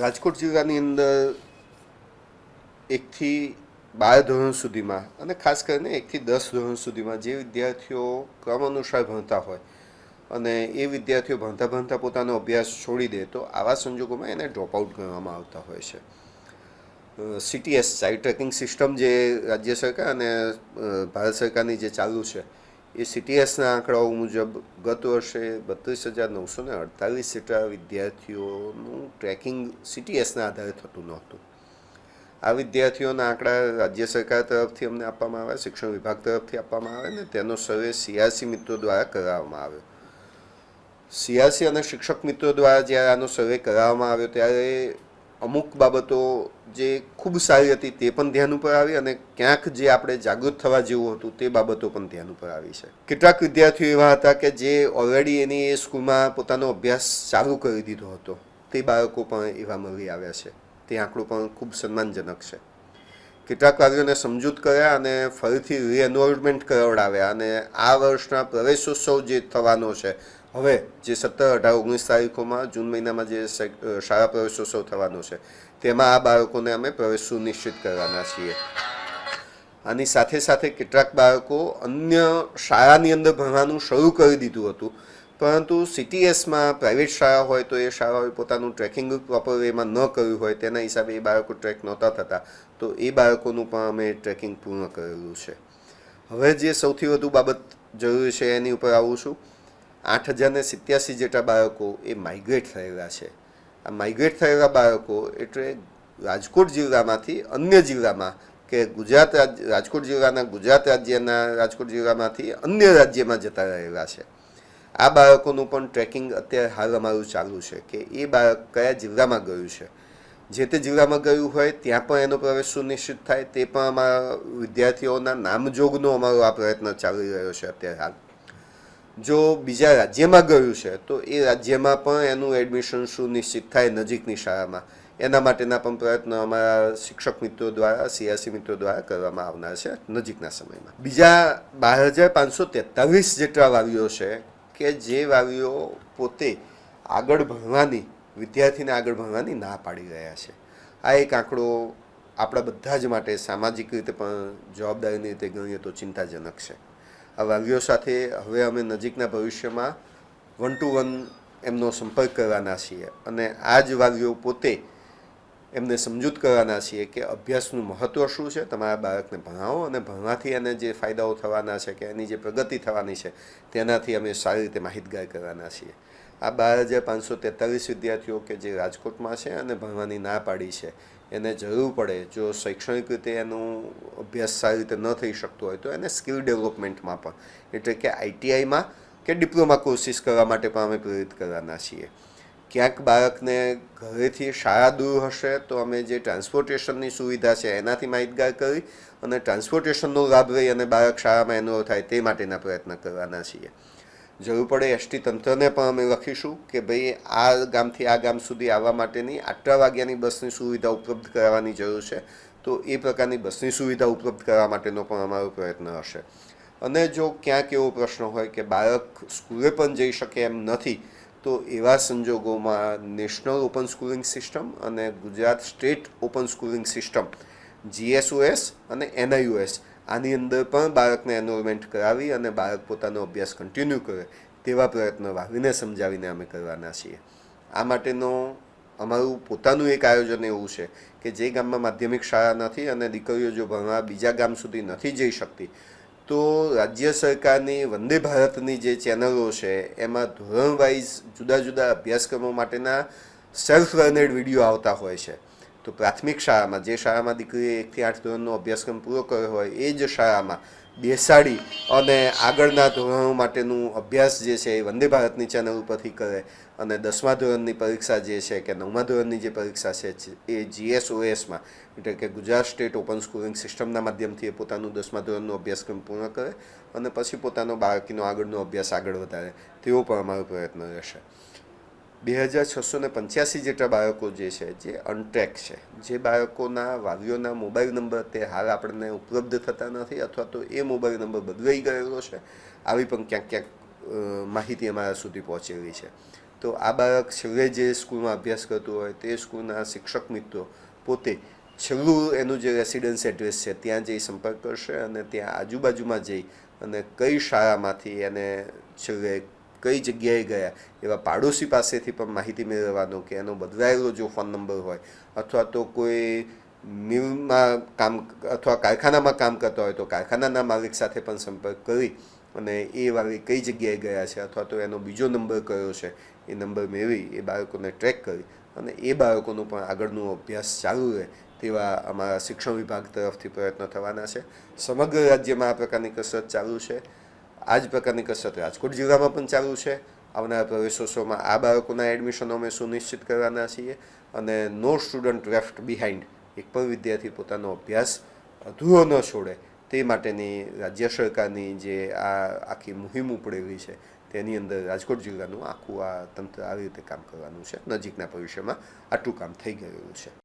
રાજકોટ જિલ્લાની અંદર 1 થી 12 ધોરણ સુધીમાં અને ખાસ કરીને 1 થી 10 ધોરણ સુધીમાં જે વિદ્યાર્થીઓ ક્રમ અનુસાર ભણતા હોય અને એ વિદ્યાર્થીઓ ભણતા ભણતા પોતાનો અભ્યાસ છોડી દે તો આવા સંજોગોમાં એને ડ્રોપ આઉટ ગણવામાં આવતા હોય છે. CTS ચાઇલ્ડ ટ્રેકિંગ સિસ્ટમ જે રાજ્ય સરકાર અને ભારત સરકારની જે ચાલુ છે એ CTSના આંકડાઓ મુજબ ગત વર્ષે 32,948 જેટલા વિદ્યાર્થીઓનું ટ્રેકિંગ CTSના આધારે થતું નહોતું. આ વિદ્યાર્થીઓના આંકડા રાજ્ય સરકાર તરફથી અમને આપવામાં આવે, શિક્ષણ વિભાગ તરફથી આપવામાં આવે ને તેનો સર્વે CRC મિત્રો દ્વારા કરાવવામાં આવ્યો. CRC અને શિક્ષક મિત્રો દ્વારા જ્યારે આનો સર્વે કરાવવામાં આવ્યો ત્યારે અમુક બાબતો જે ખૂબ સારી હતી તે પણ ધ્યાન ઉપર આવી અને ક્યાંક જે આપણે જાગૃત થવા જેવું હતું તે બાબતો પણ ધ્યાન ઉપર આવી છે. કેટલાક વિદ્યાર્થીઓ એવા હતા કે જે ઓલરેડી એની એ સ્કૂલમાં પોતાનો અભ્યાસ ચાલુ કરી દીધો હતો, તે બાળકો પણ એવા મળી આવ્યા છે. તે આંકડો પણ ખૂબ સન્માનજનક છે. કેટલાક વાલીઓને સમજૂત કર્યા અને ફરીથી રીએનરોલમેન્ટ કરાવડાવ્યા અને આ વર્ષના પ્રવેશોત્સવ જે થવાનો છે હવે જે 17, 18, 19 તારીખોમાં જૂન મહિનામાં જે શાળા પ્રવેશોત્સવ થવાનો છે તેમાં આ બાળકોને અમે પ્રવેશ સુનિશ્ચિત કરવાના છીએ. આની સાથે સાથે કેટલાક બાળકો અન્ય શાળાની અંદર ભણવાનું શરૂ કરી દીધું હતું, પરંતુ CTSમાં પ્રાઇવેટ શાળા હોય તો એ શાળાઓએ પોતાનું ટ્રેકિંગ પ્રોપર વેમાં ન કર્યું હોય તેના હિસાબે એ બાળકો ટ્રેક નહોતા થતા, તો એ બાળકોનું પણ અમે ટ્રેકિંગ પૂર્ણ કરેલું છે. હવે જે સૌથી વધુ બાબત જરૂરી છે એની ઉપર આવું છું. 8,087 જેટલા બાળકો એ માઇગ્રેટ થયેલા છે. આ માઇગ્રેટ થયેલા બાળકો એટલે રાજકોટ જિલ્લામાંથી અન્ય જિલ્લામાં કે રાજકોટ જિલ્લાના ગુજરાત રાજ્યના રાજકોટ જિલ્લામાંથી અન્ય રાજ્યમાં જતા રહેલા છે. આ બાળકોનું પણ ટ્રેકિંગ અત્યારે હાલ અમારું ચાલુ છે કે એ બાળક કયા જિલ્લામાં ગયું છે. જે તે જિલ્લામાં ગયું હોય ત્યાં પણ એનો પ્રવેશ સુનિશ્ચિત થાય તે પણ અમારા વિદ્યાર્થીઓના નામજોગનો અમારો આ પ્રયત્ન ચાલી રહ્યો છે અત્યારે હાલ. જો બીજા રાજ્યમાં ગયું છે તો એ રાજ્યમાં પણ એનું એડમિશન સુનિશ્ચિત થાય નજીકની શાળામાં, એના માટેના પણ પ્રયત્નો અમારા શિક્ષક મિત્રો દ્વારા, CRC મિત્રો દ્વારા કરવામાં આવનાર છે નજીકના સમયમાં. બીજા 12,543 જેટલા વાલીઓ છે કે જે વાલીઓ પોતે આગળ ભણવાની, વિદ્યાર્થીને આગળ ભણવાની ના પાડી રહ્યા છે. આ એક આંકડો આપણા બધા જ માટે સામાજિક રીતે પણ જવાબદારીની રીતે ગણીએ તો ચિંતાજનક છે. આ વાલીઓ સાથે હવે અમે નજીકના ભવિષ્યમાં 1-to-1 એમનો સંપર્ક કરવાના છીએ અને આ જ વાલીઓ પોતે એમને સમજૂત કરવાના છીએ કે અભ્યાસનું મહત્ત્વ શું છે, તમારા બાળકને ભણાવો અને ભણવાથી એને જે ફાયદાઓ થવાના છે કે એની જે પ્રગતિ થવાની છે તેનાથી અમે સારી રીતે માહિતગાર કરવાના છીએ. આ 12,543 વિદ્યાર્થીઓ કે જે રાજકોટમાં છે અને ભણવાની ના પાડી છે, એને જરૂર પડે જો શૈક્ષણિક રીતે એનું અભ્યાસ સારી રીતે ન થઈ શકતો હોય તો એને સ્કિલ ડેવલપમેન્ટમાં પણ એટલે કે ITIમાં કે ડિપ્લોમા કોર્સિસ કરવા માટે પણ અમે પ્રેરિત કરવાના છીએ. ક્યાંક બાળકને ઘરેથી શાળા દૂર હશે તો અમે જે ટ્રાન્સપોર્ટેશનની સુવિધા છે એનાથી માહિતગાર કરી અને ટ્રાન્સપોર્ટેશનનો લાભ લઈ અને બાળક શાળામાં એનરોલ થાય તે માટેના પ્રયત્ન કરવાના છીએ. જરૂર પડે ST તંત્રને પણ અમે લખીશું કે ભાઈ આ ગામથી આ ગામ સુધી આવવા માટેની આટલા વાગ્યાની બસની સુવિધા ઉપલબ્ધ કરાવવાની જરૂર છે, તો એ પ્રકારની બસની સુવિધા ઉપલબ્ધ કરવા માટેનો પણ અમારો પ્રયત્ન હશે. અને જો ક્યાંક એવો પ્રશ્ન હોય કે બાળક સ્કૂલે પણ જઈ શકે એમ નથી તો એવા સંજોગોમાં નેશનલ ઓપન સ્કૂલિંગ સિસ્ટમ અને Gujarat state open schooling system GSOS અને NIOS આની અંદર પણ બાળકને એનરોલમેન્ટ કરાવી અને બાળક પોતાનો અભ્યાસ કન્ટિન્યુ કરે તેવા પ્રયત્નો વાલીને સમજાવીને અમે કરવાના છીએ. આ માટેનો અમારું પોતાનું એક આયોજન એવું છે કે જે ગામમાં માધ્યમિક શાળા નથી અને દીકરીઓ જો ભણવા બીજા ગામ સુધી નથી જઈ શકતી તો રાજ્ય સરકારની વંદે ભારતની જે ચેનલો છે એમાં ધોરણ વાઇઝ જુદા જુદા અભ્યાસક્રમો માટેના સેલ્ફ લર્નેડ વિડીયો આવતા હોય છે. તો પ્રાથમિક શાળામાં જે શાળામાં દીકરીએ 1 થી 8 ધોરણનો અભ્યાસક્રમ પૂરો કર્યો હોય એ જ શાળામાં બેસાડી અને આગળના ધોરણો માટેનું અભ્યાસ જે છે એ વંદે ભારતની ચેનલ ઉપરથી કરે અને 10મા ધોરણની પરીક્ષા જે છે કે 9મા ધોરણની જે પરીક્ષા છે એ GSOSમાં એટલે કે ગુજરાત સ્ટેટ ઓપન સ્કૂલિંગ સિસ્ટમના માધ્યમથી એ પોતાનું 10મા ધોરણનો અભ્યાસક્રમ પૂર્ણ કરે અને પછી પોતાનો બાળકીનો આગળનો અભ્યાસ આગળ વધારે તેવો પણ અમારો પ્રયત્ન રહેશે. 2,685 જેટલા બાળકો જે છે જે અનટ્રેક છે, જે બાળકોના વાલીઓના મોબાઈલ નંબર તે હાલ આપણને ઉપલબ્ધ થતા નથી અથવા તો એ મોબાઈલ નંબર બદલાઈ ગયેલો છે, આવી પણ ક્યાંક ક્યાંક માહિતી અમારા સુધી પહોંચેલી છે. તો આ બાળક છેલ્લે જે સ્કૂલમાં અભ્યાસ કરતું હોય તે સ્કૂલના શિક્ષક મિત્રો પોતે છેલ્લું એનું જે રેસિડન્સ એડ્રેસ છે ત્યાં જઈ સંપર્ક કરશે અને ત્યાં આજુબાજુમાં જઈ અને કઈ શાળામાંથી એને છેલ્લે કઈ જગ્યાએ ગયા એવા પાડોશી પાસેથી પણ માહિતી મેળવવાનો કે એનો બદલાયેલો જો ફોન નંબર હોય અથવા તો કોઈ મિલમાં કામ અથવા કારખાનામાં કામ કરતા હોય તો કારખાનાના માલિક સાથે પણ સંપર્ક કરી અને એ વાળી કઈ જગ્યાએ ગયા છે અથવા તો એનો બીજો નંબર કયો છે એ નંબર મેળવી એ બાળકોને ટ્રેક કરી અને એ બાળકોનો પણ આગળનો અભ્યાસ ચાલુ રહે તેવા અમારા શિક્ષણ વિભાગ તરફથી પ્રયત્નો થવાના છે. સમગ્ર રાજ્યમાં આ પ્રકારની કસરત ચાલુ છે. આ જ પ્રકારની કસરત રાજકોટ જિલ્લામાં પણ ચાલુ છે. આવનારા પ્રવેશોત્સવમાં આ બાળકોના એડમિશનો અમે સુનિશ્ચિત કરવાના છીએ અને નો સ્ટુડન્ટ લેફ્ટ બિહાઇન્ડ, એક પણ વિદ્યાર્થી પોતાનો અભ્યાસ અધૂરો ન છોડે તે માટેની રાજ્ય સરકારની જે આ આખી મુહિમ ઉપડેલી છે તેની અંદર રાજકોટ જિલ્લાનું આખું આ તંત્ર આવી રીતે કામ કરવાનું છે. નજીકના ભવિષ્યમાં આટલું કામ થઈ ગયેલું છે.